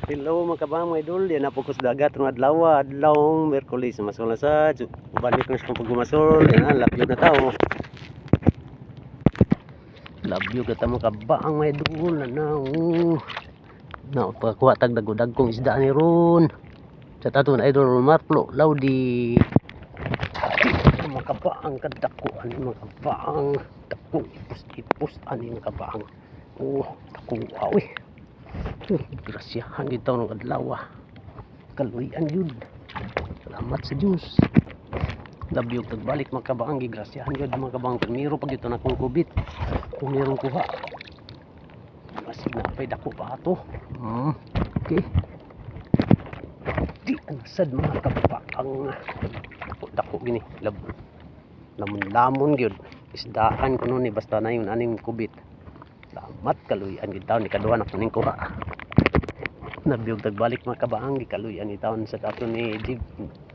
Hello mga kabang mga idol, yan na po ko sa dagat ng adlaw, adlawng Merkulis, masol na sa balik na sa paggumasol, yan na, labyo na tao. Labyo ka tamo kabang mga idol, na pagkuha tag dagudag kong isda ni ron. Sa tato na idol, Marlo, Laudi. Mga kabang kadako, ani mga kabang, dako, ipos, ani mga kabang. Oh, dako, awi. Grasyahan dito ng adlaw, kaluyan yun, salamat sa Diyos. Labyog tagbalik mga kabang, gigrasyahan yun mga kabang. Tumiro pag ito na kong kubit, tumirong kuha, masig na pay dako pa ito. Okay, di anasad mga kabang, dako gini, lamon yun, isdaan ko nun basta na yun aning kubit. Salamat kaluyan gitaw ni kaduha na kuning kuha. Nabiyog tagbalik mga kabang, gikaluyan ni taon sa tato ni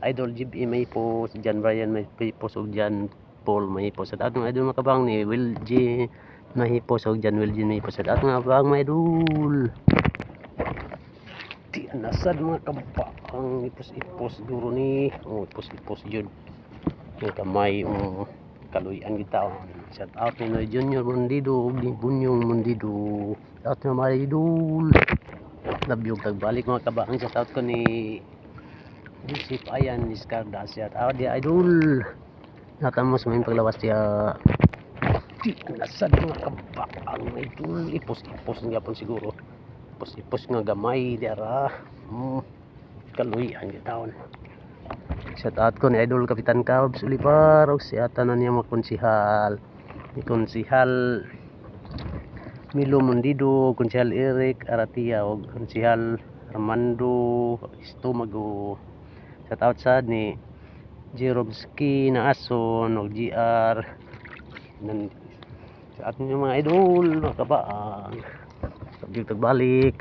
Idol Jib may po si John Brian may po so John Paul may po sa tato idol mga kabang ni Will G may po so John Will G may po sa tato mga kabang may idol. Di anasad mga kabang, ipos duro ni ipos yun yung kamay kaluyan gitaw. Shout out ni Junior Mundido ni Bunyong Mundido, shout out na mga idol. Labyog tagbalik mga kabang, shout out ko ni Joseph Ayan Iscarda, shout out di idol. Natamos may paglawas dia. Di nasad mga kabang idol, ipos nga po siguro. Ipos nga gamay diara. Kaluyan gitaw. Shout out ko ni idol Kapitan Cabs Ulipar og si atanan niya mga konsihal. Ni konsihal Milo Mundido, konsihal Eric Aratia og konsihal Armando Estomago. Shout out sad ni Jeromski na Ason og GR nan sa atin yung mga idol mga kabaan. Sabi tagbalik.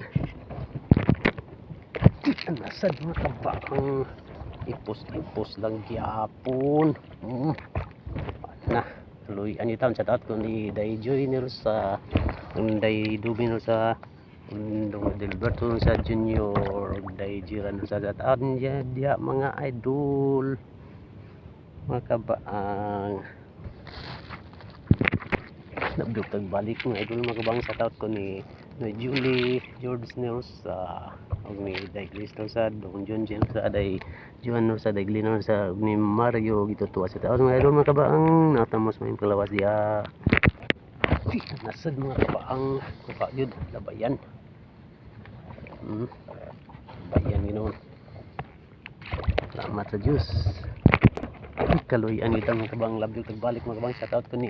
Di anasad mga kabaan. Ipos lang gyapon. Na luyan ni taon sa taot ko ni Dayjoy nero sa Day Dubino sa Dong Delberto sa Junior Dayjiran sa taon dia mga idol mga kabaang. Nabdog tagbalik mga idol mga kabang sa taot ko ni Julie George Nels sa og ni Day Cristo sa Dong John James sa Day Juan sa Day Glino sa ni Mario gitutuwa sa taon mga idol mga kabaang. Natamos may kalawas dia. Nasad mga kabaang kuha yun labayan. Labayan ginoon. Salamat sa Diyos. Kaluyan kita mga kabaang, labyog tagbalik mga kabaang. Shout out ko ni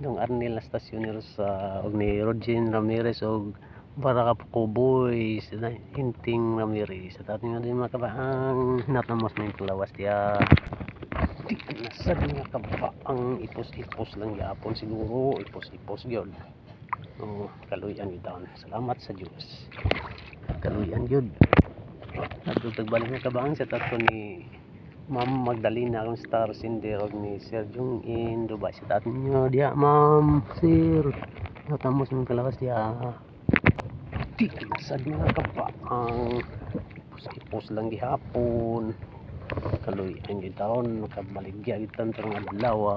Dong Arnel na stasyonero sa og ni Rodin Ramirez og Baraka Boys na Hinting Ramirez sa tato nga din mga kabaang. Natamos may kalawas dia. Di nasad mga kabaang, ipos lang yapon siguro, ipos yun. Kaluyan yun taon. Salamat sa Diyos. Kaluyan yun. Nagdug tagbalik mga kabaang sa tato ni Ma'am Magdalena akong star sinder og ni Sir Jung in Dubai sa tato nyo dia Ma'am Sir. Natamos may kalawas dia. Di nasad mga kabaang, ipos lang gihapon. Kaluyan yung taon, makabaligya itan ng adlaw.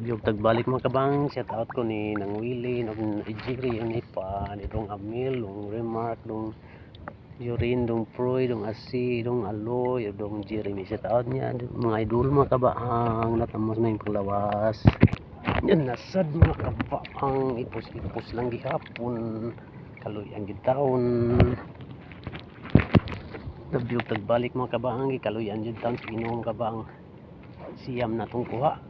Yung tagbalik mga kabang, shout out ko ni Nang Willie, ng Ijiri, yung Ipa, ni Dong Amil, Dong Remark, Dong Jorin, Dong Proy, Dong Asi, Dong Aloy, Dong Jeremy. Shout out niya, mga idol mga kabang, natamos na yung panglawas. Yan, nasad mga kabang, ipos lang gihapon. Kaluyan yung taon. Nabyog tagbalik mga kabang, kaluyan yun taon sa Ginoong kabang. Siyam na itong kuha.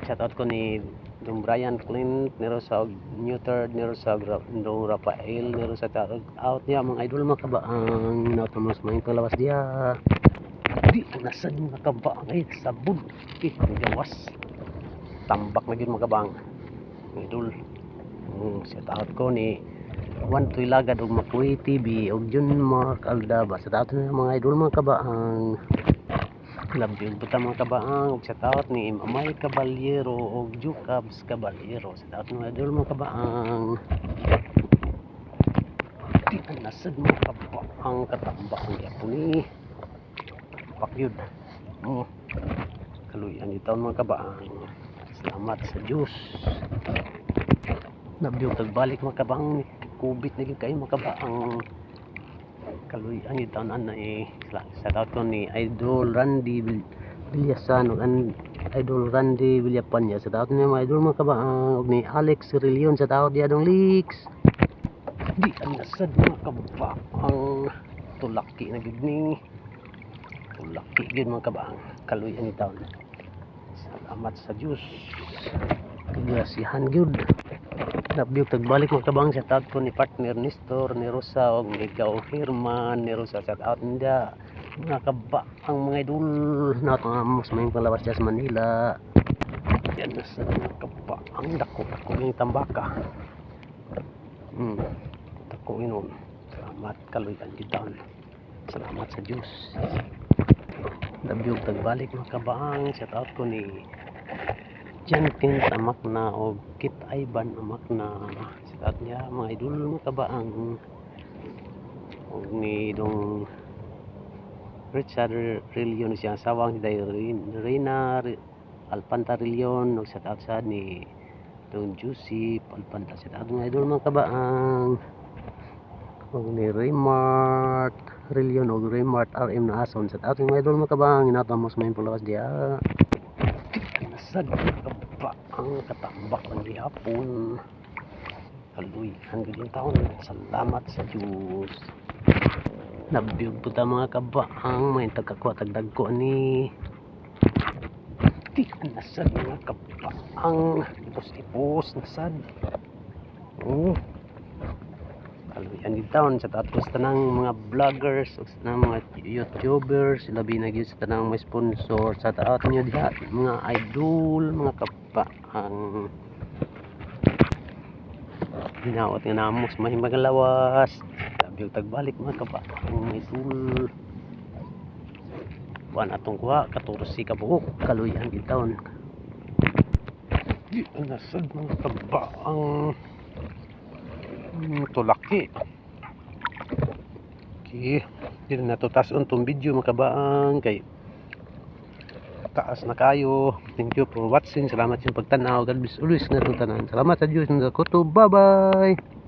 Shoutout ko ni Dong Brian Clint, nero sa Newthard, nero sa Dong Rafael, nero sa out niya mga idol mga kabang. Natamos mga kalawas dia. Di nasad mga kabang ay sabon. Gawas. Tambak na yun mga kabang. Idol. Shoutout ko ni Juan Tuilagad og Makuwi TV og Jun Mark Aldaba sa taot na mga idol mga kabaang. Labyog buta mga kabaang og sa taot ni Mamay Caballero og Jukabs Caballero sa taot mga idol mga kabaang. Nasad mga kaba ang katambak ng yapon ni pakyud. Kaluyan itaw mga kabaang. Salamat sa Diyos. Nabiyog tagbalik mga kabaang kubit na kayo mga kabaang. Kaluyan itaw na sa taot ko ni Idol Randy Villasan and Idol Randy Villapanya sa taot niya mga idol mga kabaang og ni Alex Rillion sa taot diya dong leaks. Di ang nasad mga kabaang tulaki na gid ni tulaki gid mga kabaang kaluyan itaw. Salamat sa Diyos. Grasihan gyud. Nabiyog tagbalik mga kabaang sa taot ko ni partner Nestor ni Rosa og ni Gao Herman ni Rosa sa taot nila mga kabaang mga idol na ito nga mas may palawas dyan sa Manila. Yan na sa mga kabaang dako yung tambaka. Dako yun. Salamat kaluyan kita. Salamat sa Diyos. Nabiyog tagbalik mga kabaang sa taot ko ni Jantin amak na o Kit Ivan amak na sa taot niya mga idol mga kabaang og ni dong Richard Rillion siyang sawang ni Reina Alpanta Rillion og sa taot sa ni dong Juicy Alpanta sa taot mga idol mga kabaang og ni Raymart Rillion og Raymart RM na ason sa taot mga idol mga kabaang inatamos may pulawas diya. Nasad ang katambak ng gihapon kaluyan gid taon. Salamat sa Diyos. Nabiyog po ta mga kabaang may tagkakuha tagdagko ni di nasad mga kabaang ipos nasad. Kaluyan gid taon sa tatos tanang mga vloggers o tanang mga YouTubers labi na gyud sa tanang may sponsor sa taot niyo diha mga idol mga kabaang. Ginaot nga namos may magalawas. Nabiyog tagbalik mga kabaang idol. Buwan atong kuha 14 ka buok kaluyan gid taon. Di nasad mga kabaang tulaki. Okay, di na tutason tong video mga kabaang kay taas na kayo. Thank you for watching. Salamat sa pagtanaw. God bless always na itong tanan. Salamat sa Diyos. Bye bye.